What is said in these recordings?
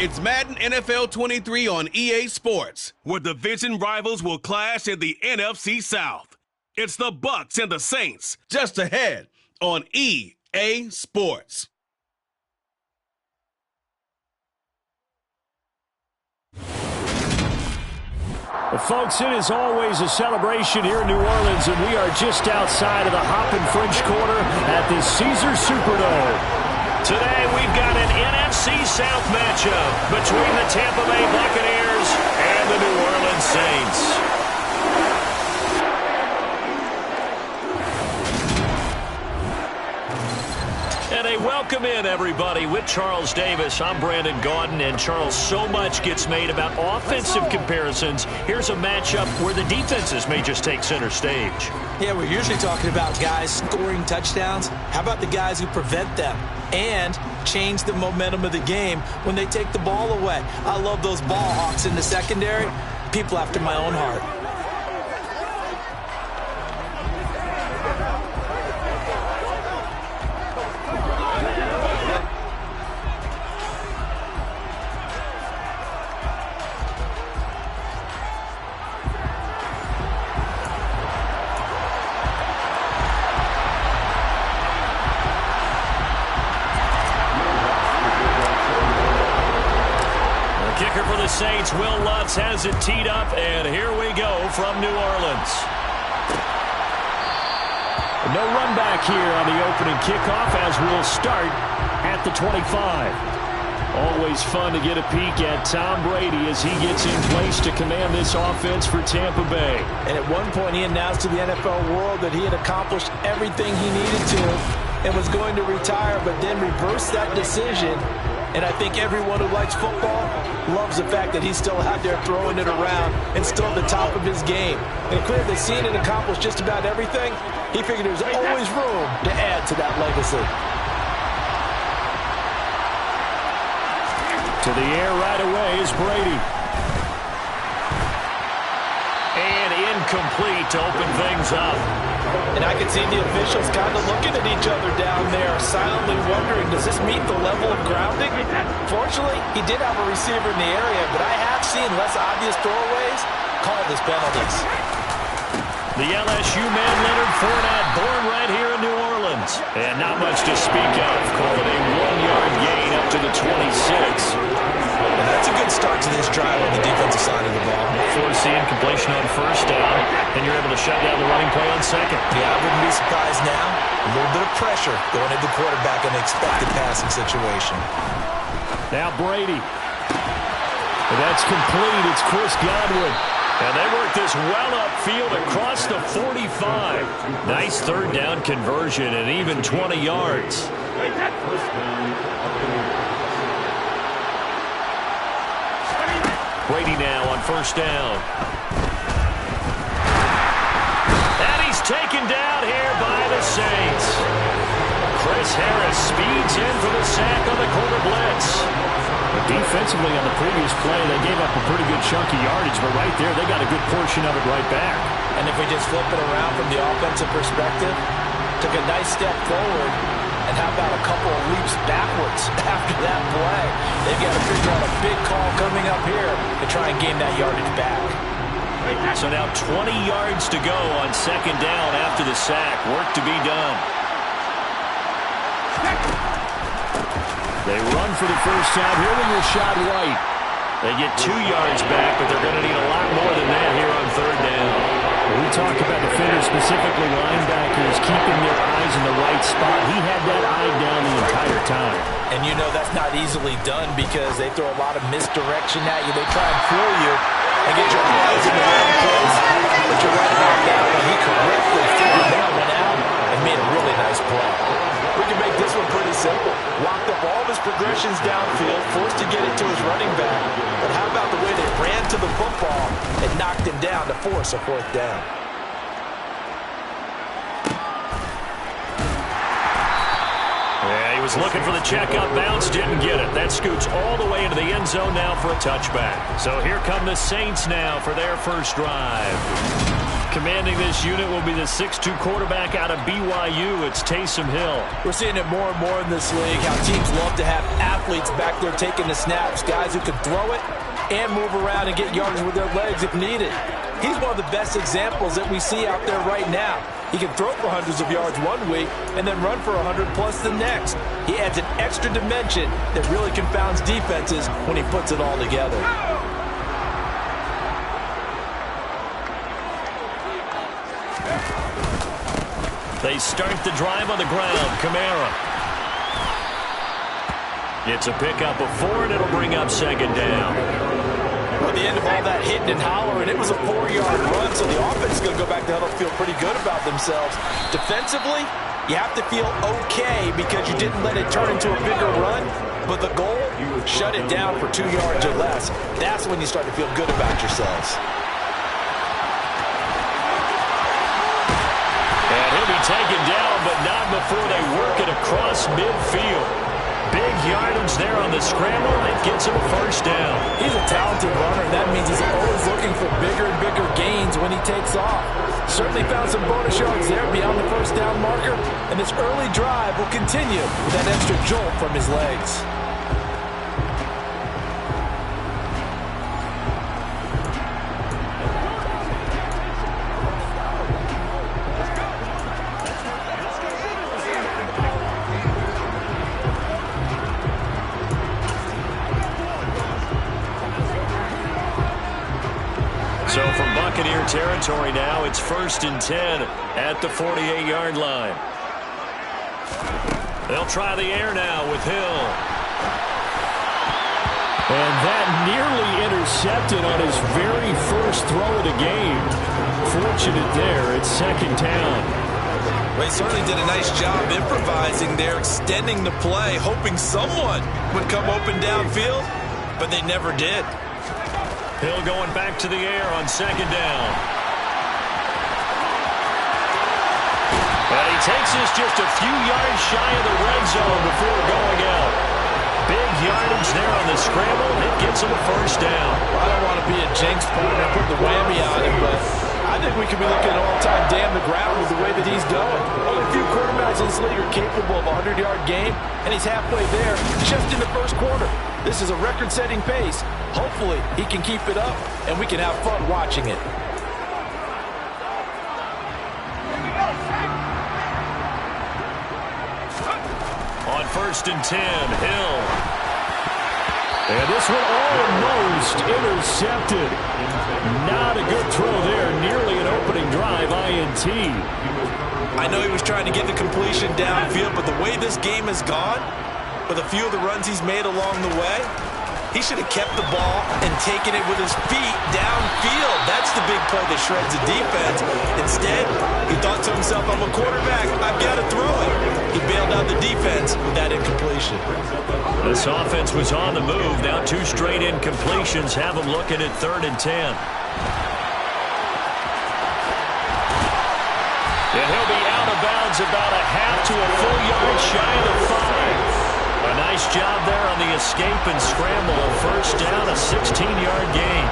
It's Madden NFL 23 on EA Sports, where division rivals will clash in the NFC South. It's the Bucs and the Saints, just ahead on EA Sports. Well, folks, it is always a celebration here in New Orleans, and we are just outside of the Hoppin' French Quarter at the Caesars Superdome. Today, we've got an NFC South matchup between the Tampa Bay Buccaneers and the New Orleans Saints. And a welcome in, everybody, with Charles Davis. I'm Brandon Gaudin, and Charles, so much gets made about offensive comparisons. Here's a matchup where the defenses may just take center stage. Yeah, we're usually talking about guys scoring touchdowns. How about the guys who prevent them and change the momentum of the game when they take the ball away? I love those ball hawks in the secondary. People after my own heart. Saints, Will Lutz has it teed up, and here we go from New Orleans. No run back here on the opening kickoff as we'll start at the 25. Always fun to get a peek at Tom Brady as he gets in place to command this offense for Tampa Bay. And at one point he announced to the NFL world that he had accomplished everything he needed to and was going to retire, but then reversed that decision. And I think everyone who likes football loves the fact that he's still out there throwing it around and still at the top of his game. And clearly, seen and accomplished just about everything, he figured there's always room to add to that legacy. To the air right away is Brady. And incomplete to open things up. And I can see the officials kind of looking at each other down there, silently wondering, does this meet the level of grounding? Fortunately, he did have a receiver in the area, but I have seen less obvious throwaways called as penalties. The LSU man, Leonard Fournette, born right here in New Orleans. And not much to speak of. Call it a 1-yard gain up to the 26. And that's a good start to this drive on the defensive side of the ball. Forcing completion on first down, and you're able to shut down the running play on second. Yeah, I wouldn't be surprised now. A little bit of pressure going into the quarterback in an expected passing situation. Now Brady. And that's complete. It's Chris Godwin. And they work this well upfield across the 45. Nice third down conversion and even 20 yards. Brady now on first down. And he's taken down here by the Saints. Chris Harris speeds in for the sack on the corner blitz. Defensively on the previous play, they gave up a pretty good chunk of yardage, but right there, they got a good portion of it right back. And if we just flip it around from the offensive perspective, took a nice step forward, and how about a couple of leaps backwards after that play? They've got to figure out a big call coming up here to try and gain that yardage back. So now 20 yards to go on second down after the sack. Work to be done. They run for the first time here with Rashad White. They get 2 yards back, but they're going to need a lot more than that here on third down. We talk about defenders, specifically linebackers, keeping their eyes in the right spot. He had that eye down the entire time. And you know that's not easily done because they throw a lot of misdirection at you. They try and fool you and get your eyes in the wrong place. But you're right about that one. He correctly figured that one out and made a really nice play. We can make this one pretty simple. Locked up all of his progressions downfield, forced to get it to his running back. But how about the way they ran to the football and knocked him down to force a fourth down? Yeah, he was looking for the check-up bounce, didn't get it. That scoots all the way into the end zone now for a touchback. So here come the Saints now for their first drive. Commanding this unit will be the 6'2 quarterback out of BYU. It's Taysom Hill. We're seeing it more and more in this league, how teams love to have athletes back there taking the snaps, guys who can throw it and move around and get yardage with their legs if needed. He's one of the best examples that we see out there right now. He can throw for hundreds of yards one week and then run for 100+ the next. He adds an extra dimension that really confounds defenses when he puts it all together. They start the drive on the ground. Kamara. It's a pickup of 4, and it'll bring up second down. At the end of all that hitting and hollering, it was a 4-yard run, so the offense is going to go back to huddle, feel pretty good about themselves. Defensively, you have to feel okay because you didn't let it turn into a bigger run, but the goal, shut it down for 2 yards or less. That's when you start to feel good about yourselves. And he'll be taken down, but not before they work it across midfield. Big yardage there on the scramble. It gets him a first down. He's a talented runner. That means he's always looking for bigger and bigger gains when he takes off. Certainly found some bonus yards there beyond the first down marker. And this early drive will continue with that extra jolt from his legs. So from Buccaneer territory now, it's 1st and 10 at the 48-yard line. They'll try the air now with Hill. And that nearly intercepted on his very first throw of the game. Fortunate there. It's second down. Well, he certainly did a nice job improvising there, extending the play, hoping someone would come open downfield, but they never did. Hill going back to the air on second down. And he takes this just a few yards shy of the red zone before going out. Big yardage there on the scramble. It gets him a first down. I don't want to be a jinx partner, put the whammy on him, but I think we could be looking at all-time damn the ground with the way that he's going. Only a few quarterbacks in this league are capable of a 100-yard game, and he's halfway there just in the first quarter. This is a record-setting pace. Hopefully, he can keep it up, and we can have fun watching it. On 1st and 10, Hill. And this one almost intercepted. Not a good throw there. Nearly an opening drive, INT. I know he was trying to get the completion downfield, but the way this game has gone, with a few of the runs he's made along the way, he should have kept the ball and taken it with his feet downfield. That's the big play that shreds the defense. Instead, he thought to himself, I'm a quarterback, I've got to throw it. He bailed out the defense with that incompletion. This offense was on the move. Now 2 straight incompletions have them looking at 3rd and 10. And he'll be out of bounds about a half to a full yard shy of the 5. A nice job there on the escape and scramble. First down, a 16-yard gain.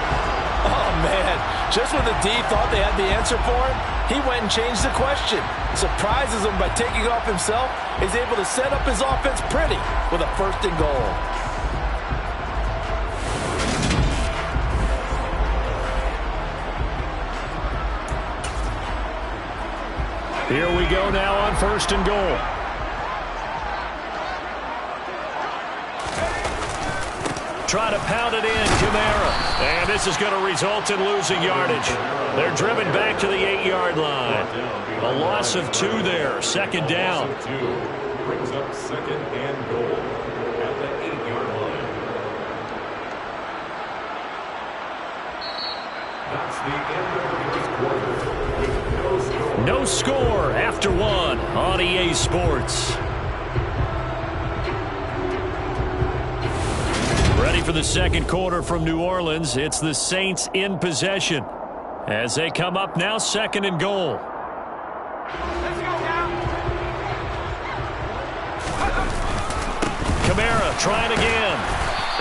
Oh, man. Just when the D thought they had the answer for him, he went and changed the question. Surprises him by taking off himself. He's able to set up his offense pretty with a 1st and goal. Here we go now on 1st and goal. Try to pound it in, Kamara. And this is going to result in losing yardage. They're driven back to the 8-yard line. A loss of 2 there, 2nd down. Brings up 2nd and goal at the 8-yard line. That's the end of the first quarter. No score after 1 on EA Sports. Ready for the second quarter from New Orleans. It's the Saints in possession as they come up now 2nd and goal. Kamara trying again.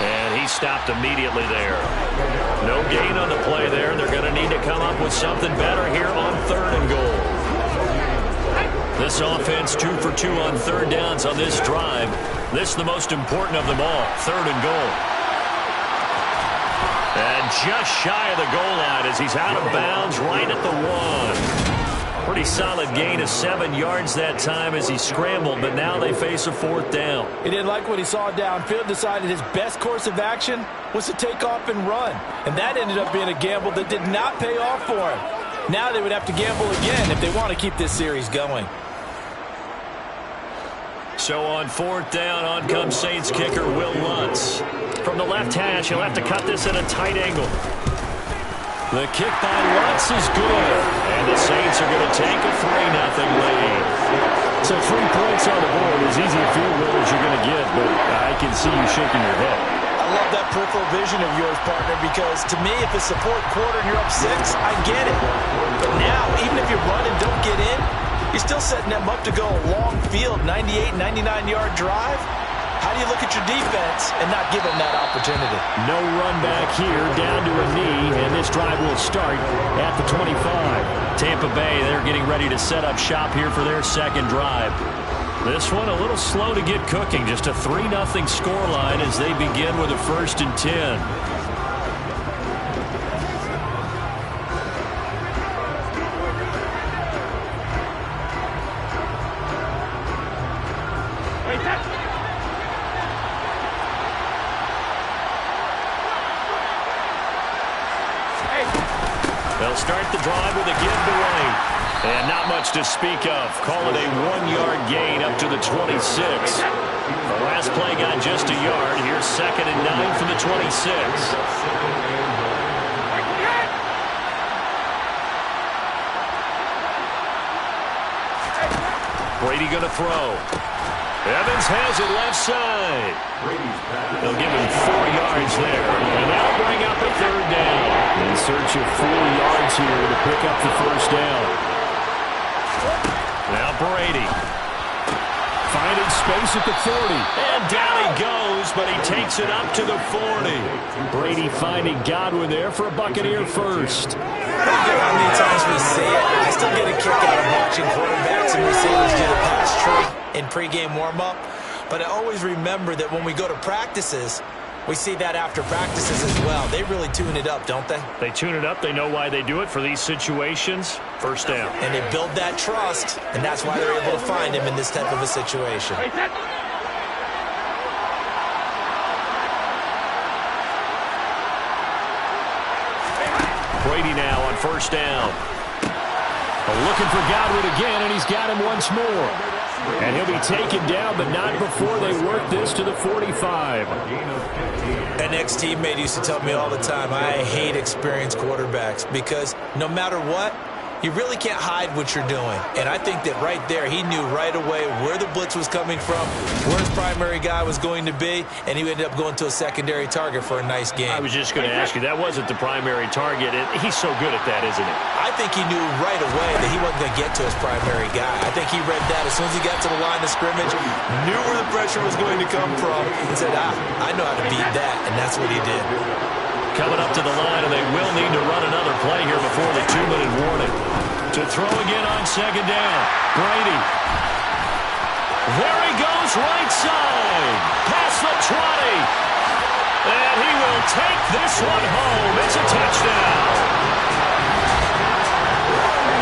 And he stopped immediately there. No gain on the play there. They're going to need to come up with something better here on 3rd and goal. This offense 2 for 2 on 3rd downs on this drive. This is the most important of them all, 3rd and goal. And just shy of the goal line as he's out of bounds right at the 1. Pretty solid gain of 7 yards that time as he scrambled, but now they face a 4th down. He didn't like what he saw downfield, decided his best course of action was to take off and run. And that ended up being a gamble that did not pay off for him. Now they would have to gamble again if they want to keep this series going. So on 4th down, on comes Saints kicker Will Lutz. From the left hash, he'll have to cut this at a tight angle. The kick by Lutz is good. And the Saints are going to take a 3-0 lead. So 3 points on the board, as easy a field goal as you're going to get, but I can see you shaking your head. I love that peripheral vision of yours, partner, because to me, if it's the 4th quarter and you're up 6, I get it. But now, even if you run and don't get in, you're still setting them up to go a long field, 98, 99-yard drive. How do you look at your defense and not give them that opportunity? No run back here, down to a knee, and this drive will start at the 25. Tampa Bay, they're getting ready to set up shop here for their 2nd drive. This one a little slow to get cooking, just a 3-0 scoreline as they begin with a 1st and 10. They'll start the drive with a give to White. And not much to speak of. Call it a 1-yard gain up to the 26. The last play got just a yard. Here's 2nd and 9 from the 26. Brady going to throw. Evans has it left side. They'll give him 4 yards there. And that'll bring up a 3rd down. In search of 4 yards here to pick up the 1st down. Now Brady. Finding space at the 40. And down he goes, but he takes it up to the 40. Brady finding Godwin there for a Buccaneer first. I don't care how many times we see it. I still get a kick out of watching quarterbacks and receivers do the pass tree in pregame warm-up. But I always remember that when we go to practices, we see that after practices as well. They really tune it up, don't they? They tune it up. They know why they do it for these situations. 1st down. And they build that trust, and that's why they're able to find him in this type of a situation. Brady now on 1st down. Looking for Godwin again, and he's got him once more. And he'll be taken down, but not before they work this to the 45. An ex-teammate used to tell me all the time, I hate experienced quarterbacks because no matter what, you really can't hide what you're doing. And I think that right there, he knew right away where the blitz was coming from, where his primary guy was going to be, and he ended up going to a secondary target for a nice game. I was just going to ask you, that wasn't the primary target. He's so good at that, isn't he? I think he knew right away that he wasn't going to get to his primary guy. I think he read that as soon as he got to the line of scrimmage, knew where the pressure was going to come from, and said, I know how to beat that, and that's what he did. Coming up to the line, and they will need to run another play here before the 2-minute warning. To throw again on 2nd down. Brady. There he goes, right side. Past the 20. And he will take this one home. It's a touchdown.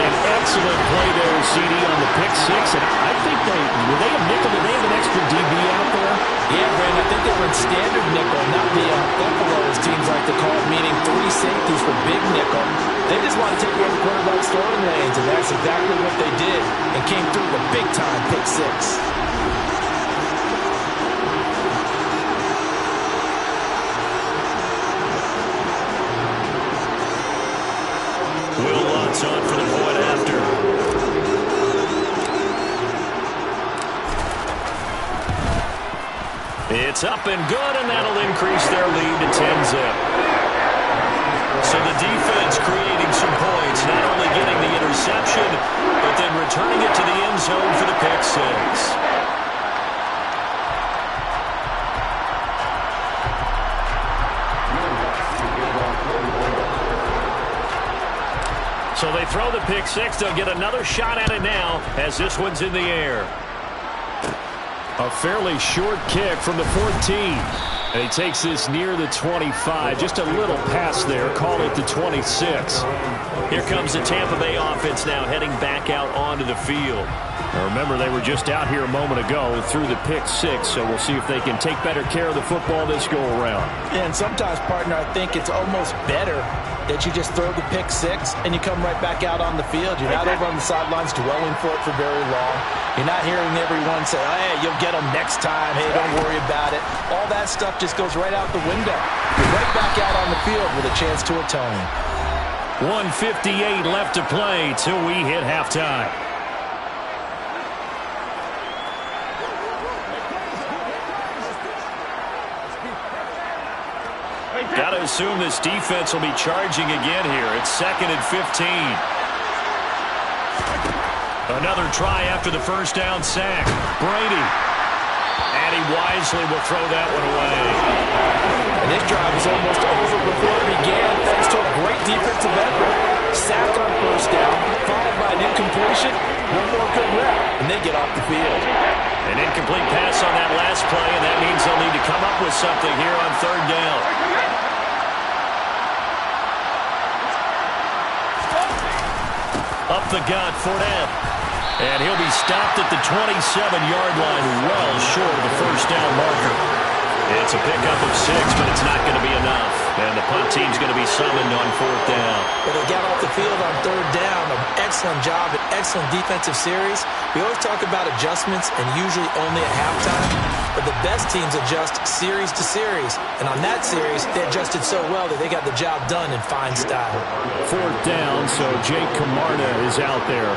An excellent play there, CD, on the pick 6. And I think were they a nickel? Did they have an extra DB out there? Yeah, Brandon, I think they were in standard nickel, not the buffalo, as teams like to call it, meaning 3 safeties for big nickel. They just want to take away the quarterback's throwing lanes, and that's exactly what they did, and came through with a big-time pick 6. Will Lutz on for the point after. It's up and good, and that'll increase their lead to 10-zip. So the defense creating some points, not only getting the interception, but then returning it to the end zone for the pick 6. So they throw the pick six. They'll get another shot at it now as this one's in the air. A fairly short kick from the 14. And he takes this near the 25. Just a little pass there. Call it the 26. Here comes the Tampa Bay offense now heading back out onto the field. Now remember, they were just out here a moment ago through the pick six, so we'll see if they can take better care of the football this go-around. Yeah, and sometimes, partner, I think it's almost better that you just throw the pick six and you come right back out on the field. You're not over on the sidelines dwelling for it for very long. You're not hearing everyone say, oh, hey, you'll get them next time. Hey, don't worry about it. All that stuff just goes right out the window. You're right back out on the field with a chance to atone. 1:58 left to play till we hit halftime. Got to assume this defense will be charging again here. It's 2nd and 15. Another try after the first down sack. Brady. And he wisely will throw that one away. And this drive is almost over before it began thanks to a great defensive effort. Sack on first down, followed by an incompletion. One more good rep, and they get off the field. An incomplete pass on that last play, and that means they'll need to come up with something here on 3rd down. Up the gut, Fournette. And he'll be stopped at the 27-yard line, well short of the first down marker. It's a pickup of 6, but it's not going to be enough. And the punt team's going to be summoned on 4th down. But they got off the field on 3rd down. An excellent job, an excellent defensive series. We always talk about adjustments and usually only at halftime. But the best teams adjust series to series. And on that series, they adjusted so well that they got the job done in fine style. 4th down, so Jake Camarda is out there.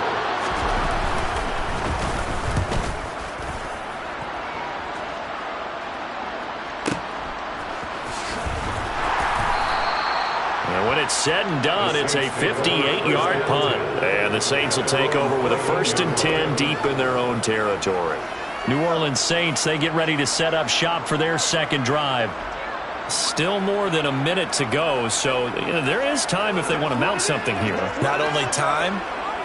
It's said and done. It's a 58-yard punt. And the Saints will take over with a 1st and 10 deep in their own territory. New Orleans Saints, they get ready to set up shop for their second drive. Still more than a minute to go, so there is time if they want to mount something here. Not only time,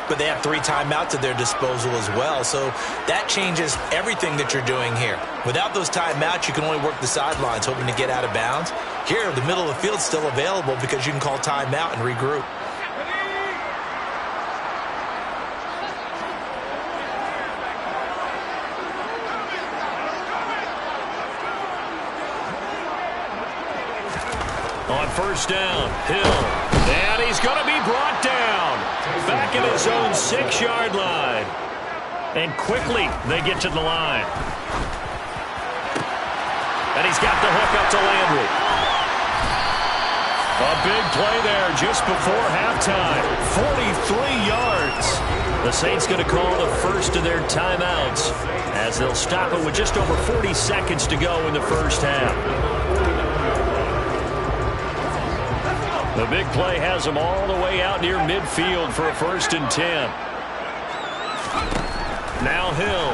but they have 3 timeouts at their disposal as well. So that changes everything that you're doing here. Without those timeouts, you can only work the sidelines, hoping to get out of bounds. Here, the middle of the field's still available because you can call timeout and regroup. On first down, Hill. And he's going to be brought down. Back at his own 6-yard line. And quickly, they get to the line. And he's got the hook up to Landry. A big play there just before halftime. 43 yards. The Saints going to call the first of their timeouts as they'll stop it with just over 40 seconds to go in the first half. The big play has them all the way out near midfield for a 1st and 10. Now Hill.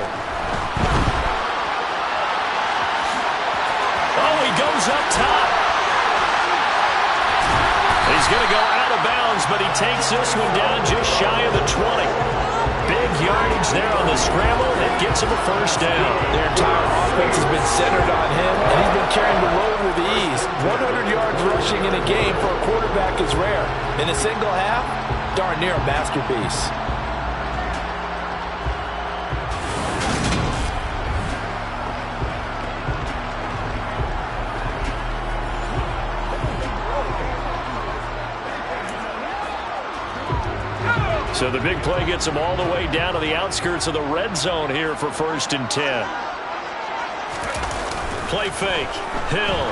Oh, he goes up top. He's going to go out of bounds, but he takes this one down just shy of the 20. Big yardage there on the scramble. It gets him a 1st down. Their entire offense has been centered on him, and he's been carrying the load with ease. 100 yards rushing in a game for a quarterback is rare. In a single half, darn near a masterpiece. So the big play gets them all the way down to the outskirts of the red zone here for 1st and 10. Play fake. Hill.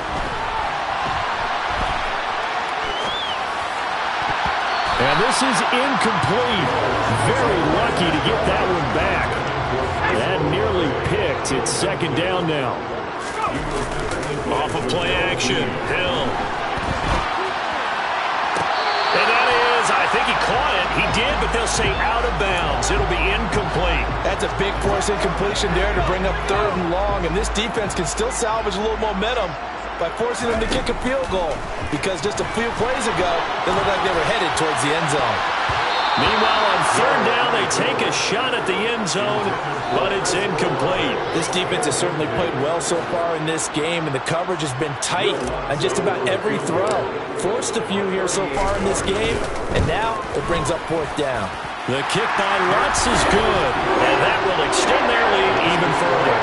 And this is incomplete. Very lucky to get that one back. That nearly picked. It's 2nd down now. Off of play action. Hill. And that is, I think he caught it. He did, but they'll say out of bounds. It'll be incomplete. That's a big force incompletion there to bring up 3rd and long, and this defense can still salvage a little momentum by forcing them to kick a field goal, because just a few plays ago, they looked like they were headed towards the end zone. Meanwhile, on third down, they take a shot at the end zone, but it's incomplete. This defense has certainly played well so far in this game, and the coverage has been tight on just about every throw. Forced a few here so far in this game, and now it brings up fourth down. The kick by Lutz is good, and that will extend their lead even further.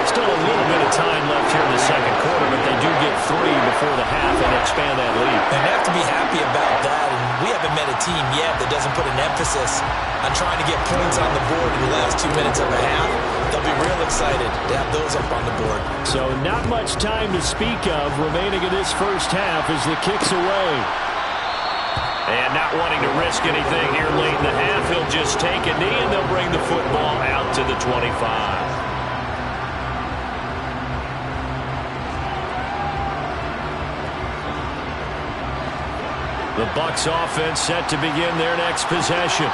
Still a little bit of time left here in the second quarter, but they do get 3 before the half and expand that lead. They have to be happy about that, and we haven't met a team yet that doesn't put an emphasis on trying to get points on the board in the last 2 minutes of a half. They'll be real excited to have those up on the board. So not much time to speak of remaining in this first half as the kick's away. And not wanting to risk anything here late in the half, he'll just take a knee and they'll bring the football out to the 25. The Bucs offense set to begin their next possession.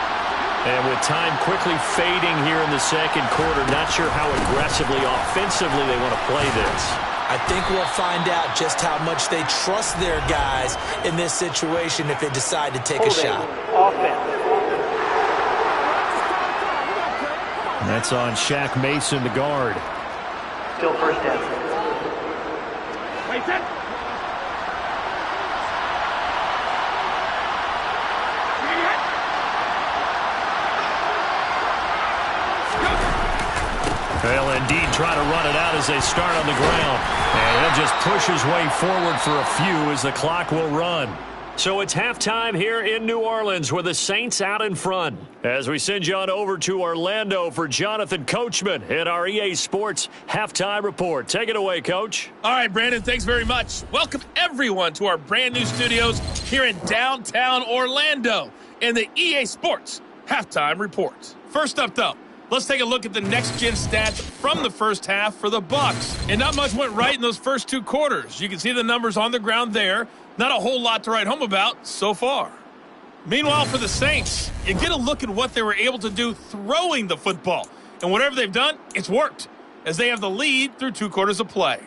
And with time quickly fading here in the second quarter, not sure how aggressively, offensively they want to play this. I think we'll find out just how much they trust their guys in this situation if they decide to take a shot. That's on Shaq Mason, the guard. Still first down. They'll indeed try to run it out as they start on the ground. And he'll just push his way forward for a few as the clock will run. So it's halftime here in New Orleans with the Saints out in front. As we send you on over to Orlando for Jonathan Coachman in our EA Sports Halftime Report. Take it away, Coach. All right, Brandon, thanks very much. Welcome, everyone, to our brand new studios here in downtown Orlando in the EA Sports Halftime Report. First up, though, let's take a look at the next-gen stats from the first half for the Bucs. And not much went right in those first 2 quarters. You can see the numbers on the ground there. Not a whole lot to write home about so far. Meanwhile, for the Saints, you get a look at what they were able to do throwing the football. And whatever they've done, it's worked, as they have the lead through 2 quarters of play.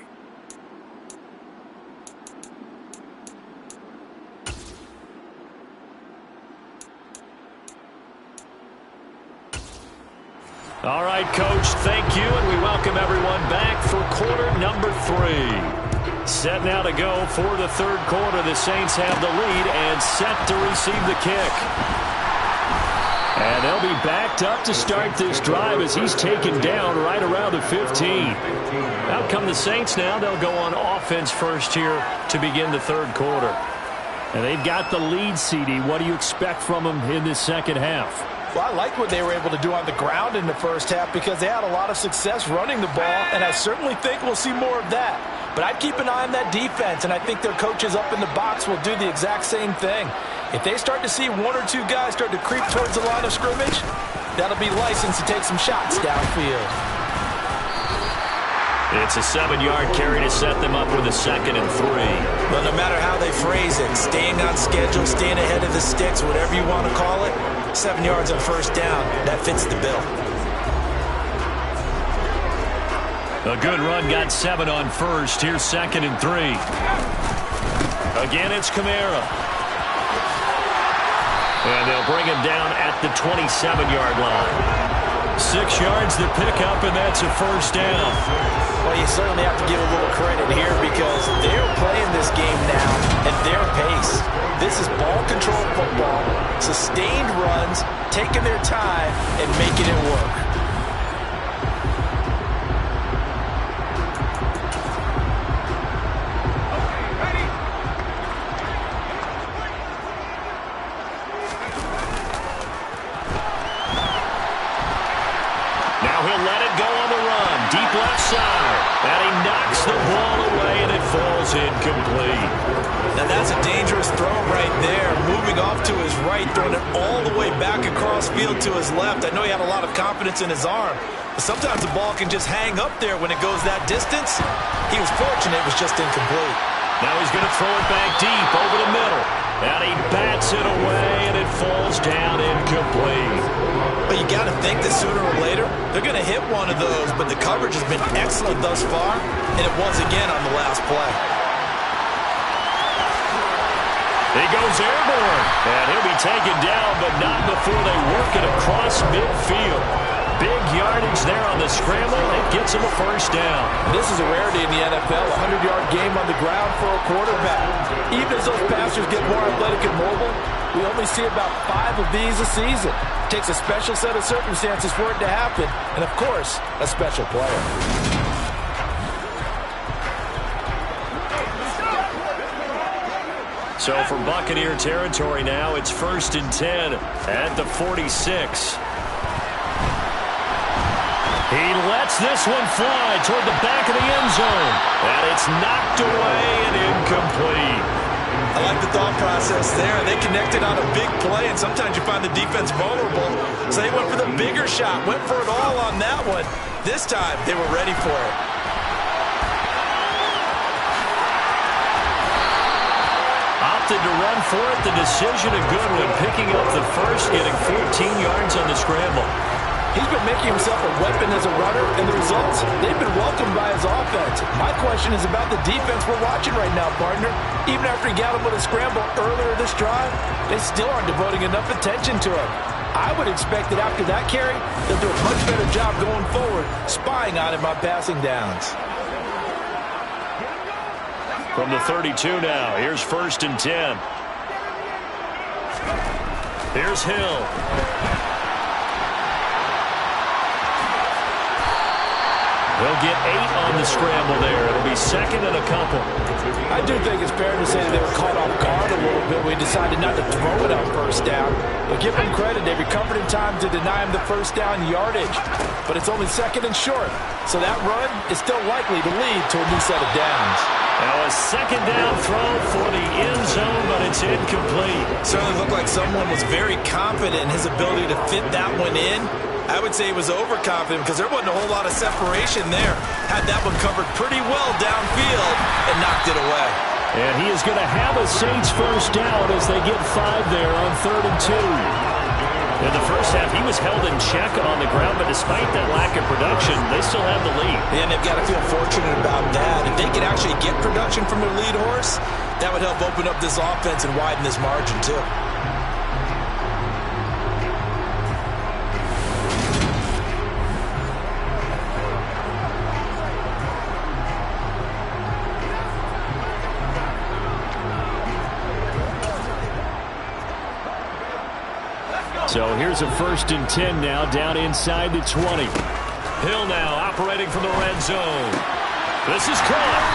All right, Coach, thank you, and we welcome everyone back for quarter number 3. Set now to go for the third quarter. The Saints have the lead and set to receive the kick. And they'll be backed up to start this drive as he's taken down right around the 15. Out come the Saints now. They'll go on offense first here to begin the third quarter. And they've got the lead, CD. What do you expect from them in this second half? Well, I like what they were able to do on the ground in the first half because they had a lot of success running the ball, and I certainly think we'll see more of that. But I'd keep an eye on that defense, and I think their coaches up in the box will do the exact same thing. If they start to see 1 or 2 guys start to creep towards the line of scrimmage, that'll be license to take some shots downfield. It's a 7-yard carry to set them up with a 2nd and 3. Well, no matter how they phrase it, staying on schedule, staying ahead of the sticks, whatever you want to call it, 7 yards on first down, that fits the bill. A good run got 7 on first. Here's 2nd and 3. Again, it's Kamara. And they'll bring him down at the 27-yard line. 6 yards to pick up, and that's a first down. Well, you certainly have to give a little credit here because they're playing this game now at their pace. This is ball control football, sustained runs, taking their time, and making it work. And he knocks the ball away, and it falls incomplete. Now that's a dangerous throw right there. Moving off to his right, throwing it all the way back across field to his left. I know he had a lot of confidence in his arm, but sometimes the ball can just hang up there when it goes that distance. He was fortunate it was just incomplete. Now he's going to throw it back deep over the middle. And he bats it away, and it falls down incomplete. But you got to think that sooner or later, they're going to hit one of those. But the coverage has been excellent thus far, and it was again on the last play. He goes airborne, and he'll be taken down, but not before they work it across midfield. Big yardage there on the scramble. It gets him a first down. This is a rarity in the NFL, a 100-yard game on the ground for a quarterback. Even as those passers get more athletic and mobile, we only see about 5 of these a season. It takes a special set of circumstances for it to happen, and of course, a special player. So for Buccaneer territory now, it's 1st and 10 at the 46. He lets this one fly toward the back of the end zone. And it's knocked away and incomplete. I like the thought process there. They connected on a big play, and sometimes you find the defense vulnerable. So they went for the bigger shot, went for it all on that one. This time, they were ready for it. Opted to run for it. The decision a good one, picking up the first, getting 14 yards on the scramble. He's been making himself a weapon as a runner, and the results, they've been welcomed by his offense. My question is about the defense we're watching right now, partner. Even after he got him with a scramble earlier this drive, they still aren't devoting enough attention to him. I would expect that after that carry, they'll do a much better job going forward, spying on him on passing downs. From the 32 now, here's 1st and 10. Here's Hill. They'll get 8 on the scramble there. It'll be 2nd and a couple. I do think it's fair to say that they were caught off guard a little bit. We decided not to throw it on 1st down. But give them credit. They recovered in time to deny him the 1st down yardage. But it's only 2nd and short. So that run is still likely to lead to a new set of downs. Now a 2nd down throw for the end zone, but it's incomplete. Certainly looked like someone was very confident in his ability to fit that one in. I would say he was overconfident because there wasn't a whole lot of separation there. Had that one covered pretty well downfield and knocked it away. And he is going to have a Saints first down as they get 5 there on 3rd and 2. In the first half, he was held in check on the ground, but despite that lack of production, they still have the lead. And they've got to feel fortunate about that. If they could actually get production from their lead horse, that would help open up this offense and widen this margin too. So here's a 1st and 10 now, down inside the 20. Hill now operating from the red zone. This is caught,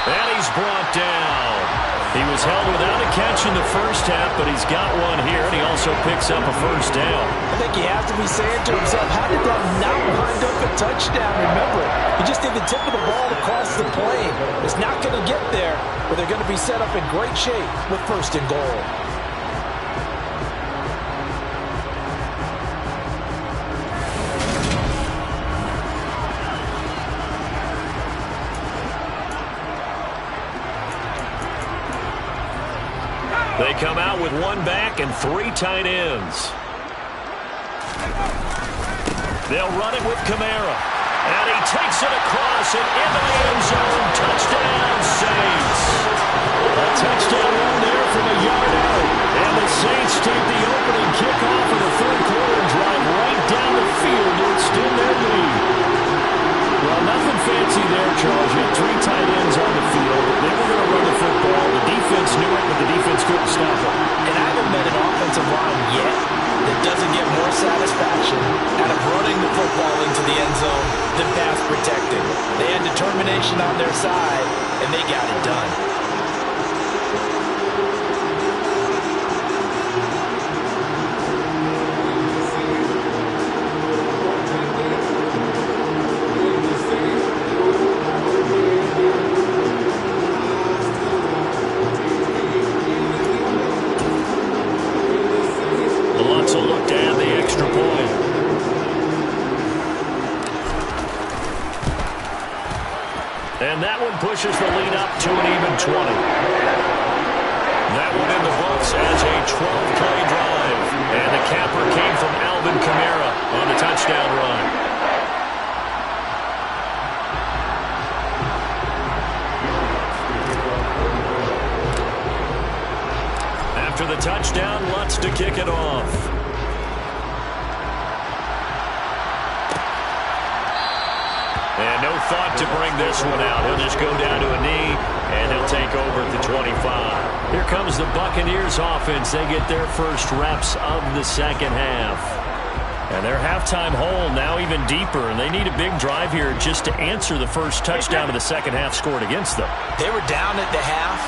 and he's brought down. He was held without a catch in the first half, but he's got one here, and he also picks up a 1st down. I think he has to be saying to himself, how did that not wind up a touchdown? Remember, he just did the tip of the ball across the plane. It's not going to get there, but they're going to be set up in great shape with 1st and goal. They come out with 1 back and 3 tight ends. They'll run it with Kamara. And he takes it across and into the end zone. Touchdown, Saints. A touchdown run there from a yard out. And the Saints take the opening kickoff of the 3rd quarter and drive right down the field to extend their lead. Well, nothing fancy there, Charles. You had 3 tight ends on the field. They were going to run the football. The defense knew it, but the defense couldn't stop it. And I haven't met an offensive line yet that doesn't get more satisfaction out of running the football into the end zone than pass protecting. They had determination on their side, and they got it done. And that one pushes the lead up to an even 20. That one in the books as a 12-play drive. And the capper came from Alvin Kamara on the touchdown run. after the touchdown. Lutz to kick it off. And no thought to bring this one out. He'll just go down to a knee, and he'll take over at the 25. Here comes the Buccaneers offense. They get their first reps of the second half. And their halftime hole now even deeper, and they need a big drive here just to answer the first touchdown of the second half scored against them. They were down at the half.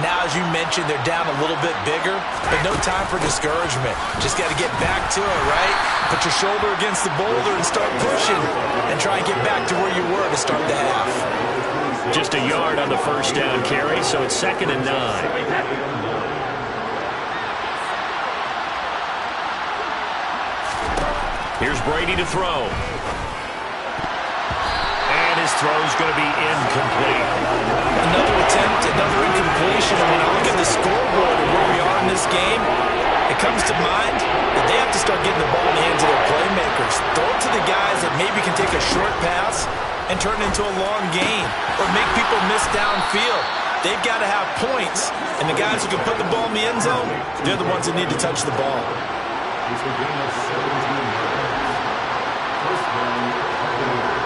Now, as you mentioned, they're down a little bit bigger, but no time for discouragement. Just got to get back to it, right? Put your shoulder against the boulder and start pushing and try and get back to where you were to start the half. Just a yard on the first down carry, so it's 2nd and 9. Here's Brady to throw. And his throw's going to be incomplete. Another attempt, another incompletion. And when I look at the scoreboard and where we are in this game, it comes to mind that they have to start getting the ball in the hands of their playmakers. Throw it to the guys that maybe can take a short pass and turn it into a long gain or make people miss downfield. They've got to have points, and the guys who can put the ball in the end zone, they're the ones that need to touch the ball. It's a gain of 17 yards. First down, Buccaneers.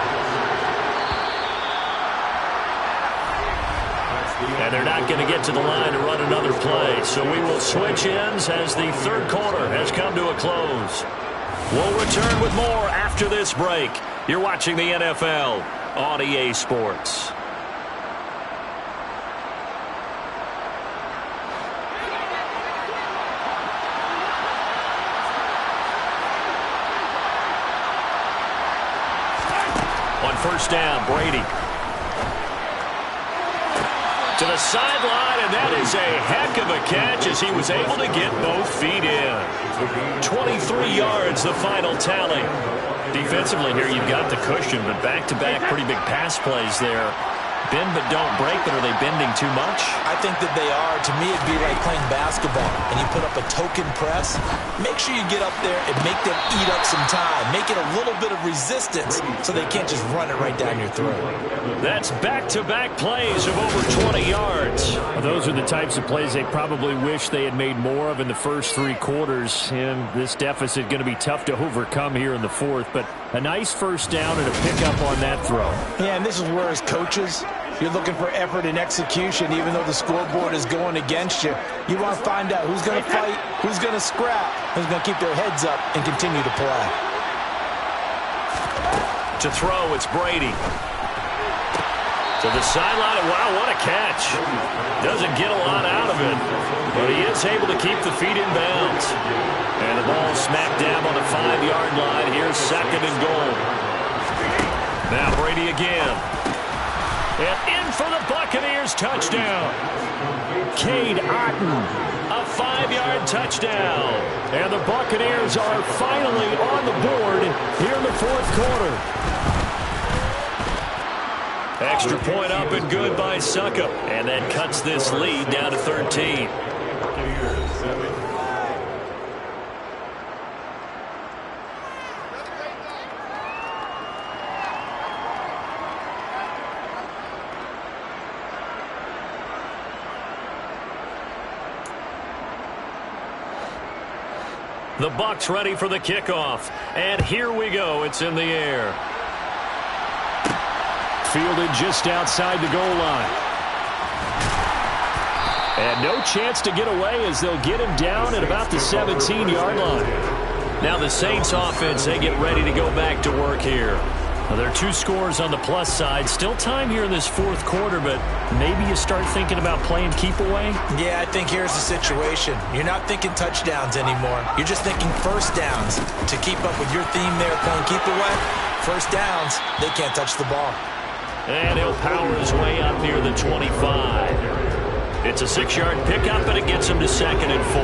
And they're not going to get to the line to run another play. So we will switch ends as the third quarter has come to a close. We'll return with more after this break. You're watching the NFL on EA Sports. On first down, Brady. To the sideline, and that is a heck of a catch as he was able to get both feet in. 23 yards, the final tally. Defensively here, you've got the cushion, but back-to-back pretty big pass plays there. Bend but don't break, but are they bending too much? I think that they are. To me, it'd be like playing basketball, and you put up a token press. Make sure you get up there and make them eat up some time. Make it a little bit of resistance so they can't just run it right down your throat. That's back-to-back plays of over 20 yards. Those are the types of plays they probably wish they had made more of in the first 3 quarters, and this deficit going to be tough to overcome here in the fourth, but a nice first down and a pickup on that throw. Yeah, and this is where as coaches, you're looking for effort and execution, even though the scoreboard is going against you. You want to find out who's going to fight, who's going to scrap, who's going to keep their heads up and continue to play. To throw, it's Brady. To the sideline, wow, what a catch. Doesn't get a lot out of it, but he is able to keep the feet in bounds. And the ball smacked down on the 5-yard line. Here's 2nd and goal. Now Brady again. And in for the Buccaneers touchdown. Cade Otton, a 5-yard touchdown. And the Buccaneers are finally on the board here in the fourth quarter. Extra point up and good by Suckup. And that cuts this lead down to 13. The Bucs ready for the kickoff. And here we go. It's in the air. Fielded just outside the goal line. And no chance to get away as they'll get him down at about the 17-yard line. Now the Saints offense, they get ready to go back to work here. Well, there are 2 scores on the plus side. Still time here in this fourth quarter, but maybe you start thinking about playing keep away? Yeah, I think here's the situation. You're not thinking touchdowns anymore. You're just thinking first downs. To keep up with your theme there, playing keep away, first downs, they can't touch the ball. And he'll power his way up near the 25. It's a 6-yard pickup, and it gets him to 2nd and 4.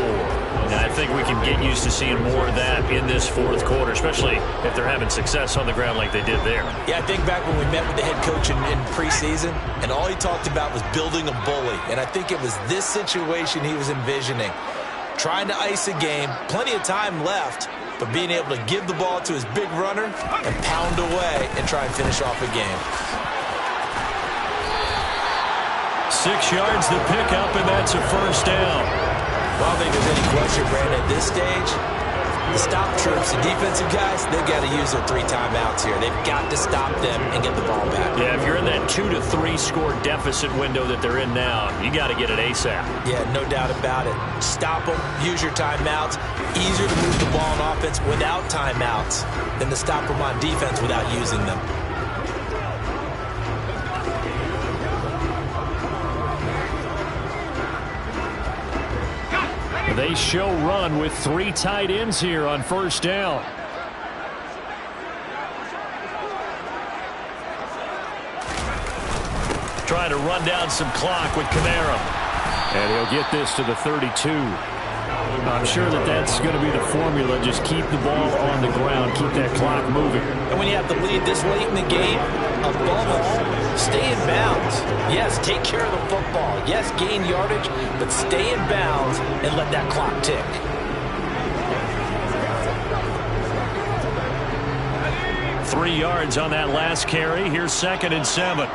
And I think we can get used to seeing more of that in this fourth quarter, especially if they're having success on the ground like they did there. Yeah, I think back when we met with the head coach in preseason, and all he talked about was building a bully. And I think it was this situation he was envisioning. Trying to ice a game, plenty of time left, but being able to give the ball to his big runner and pound away and try and finish off a game. 6 yards the pickup, and that's a first down. Well, I don't think there's any question, Brandon, at this stage, the stop troops, the defensive guys, they've got to use their 3 timeouts here. They've got to stop them and get the ball back. Yeah, if you're in that 2 to 3 score deficit window that they're in now, you got to get it ASAP. Yeah, no doubt about it. Stop them, use your timeouts. Easier to move the ball on offense without timeouts than to stop them on defense without using them. They show run with 3 tight ends here on first down. Trying to run down some clock with Kamara. And he'll get this to the 32. I'm sure that's going to be the formula. Just keep the ball on the ground. Keep that clock moving. And when you have the lead this late in the game, above all, stay in bounds. Yes, take care of the football. Yes, gain yardage, but stay in bounds and let that clock tick. Three yards on that last carry. Here's 2nd and 7.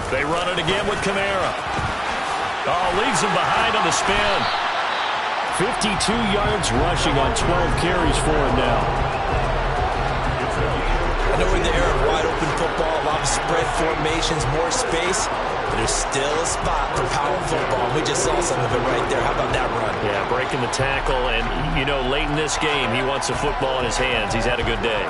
They run it again with Kamara. Oh, leaves him behind on the spin. 52 yards rushing on 12 carries for him now. I know we're in the era of wide open football, a lot of spread formations, more space, but there's still a spot for power football. We just saw some of it right there. How about that run? Yeah, breaking the tackle, and, you know, late in this game, he wants the football in his hands. He's had a good day.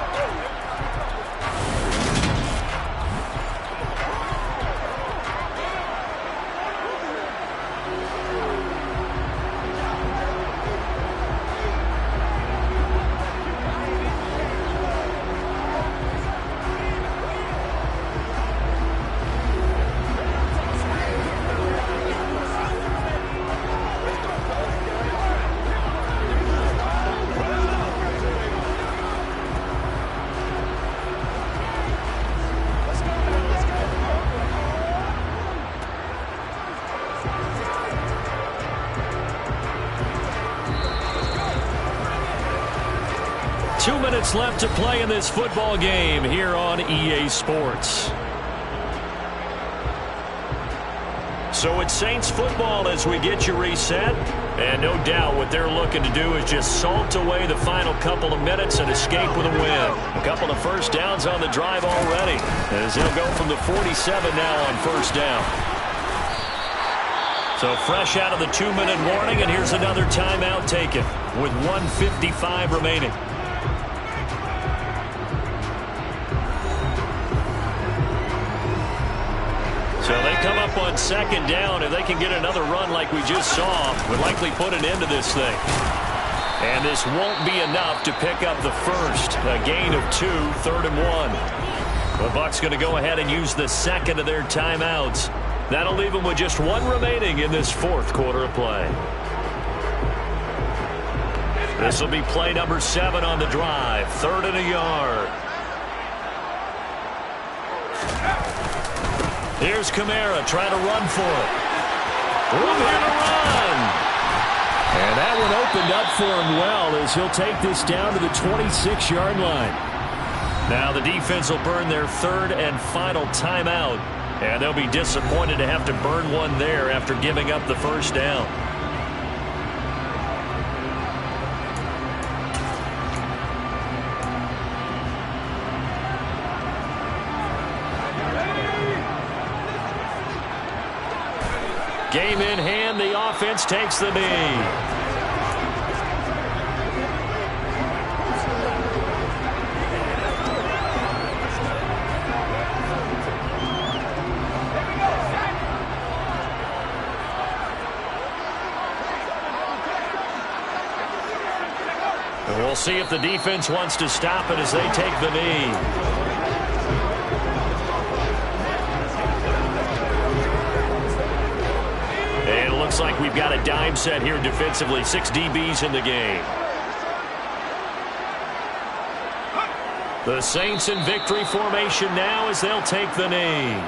Left to play in this football game here on EA Sports. So it's Saints football as we get you reset. And no doubt what they're looking to do is just salt away the final couple of minutes and escape with a win. A couple of first downs on the drive already, as they'll go from the 47 now on first down. So fresh out of the 2-minute warning, and here's another timeout taken with 1:55 remaining. So they come up on 2nd down. If they can get another run like we just saw, would likely put an end to this thing. And this won't be enough to pick up the first. A gain of 2, 3rd and 1. The Bucs going to go ahead and use the 2nd of their timeouts. That'll leave them with just 1 remaining in this 4th quarter of play. This will be play number 7 on the drive. 3rd and a yard. Here's Kamara trying to run for it. Room here to run. And that one opened up for him well as he'll take this down to the 26-yard line. Now the defense will burn their 3rd and final timeout. And they'll be disappointed to have to burn one there after giving up the first down. Game in hand, the offense takes the knee. And we'll see if the defense wants to stop it as they take the knee. Looks like we've got a dime set here defensively. 6 DBs in the game. The Saints in victory formation now as they'll take the knee.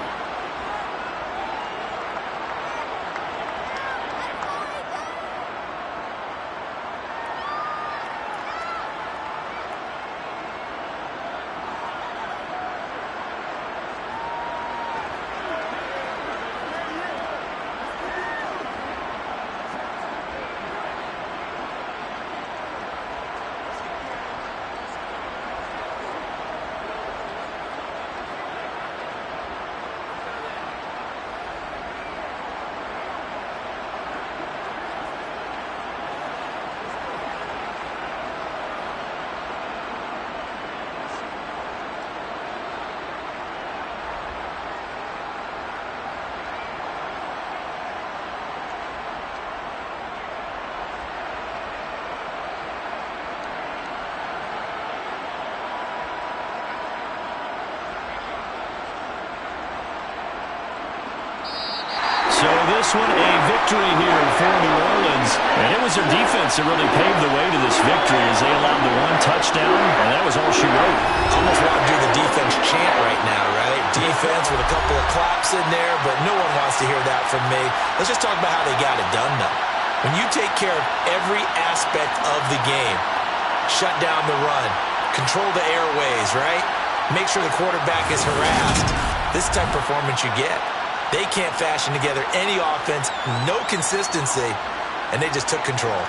this one a victory here for New Orleans. And it was their defense that really paved the way to this victory as they allowed the one touchdown, and that was all she wrote. Almost want to do the defense chant right now, right? Defense with a couple of claps in there, but no one wants to hear that from me. Let's just talk about how they got it done, though. When you take care of every aspect of the game, shut down the run, control the airways, right? Make sure the quarterback is harassed. This type of performance you get. They can't fashion together any offense, no consistency, and they just took control.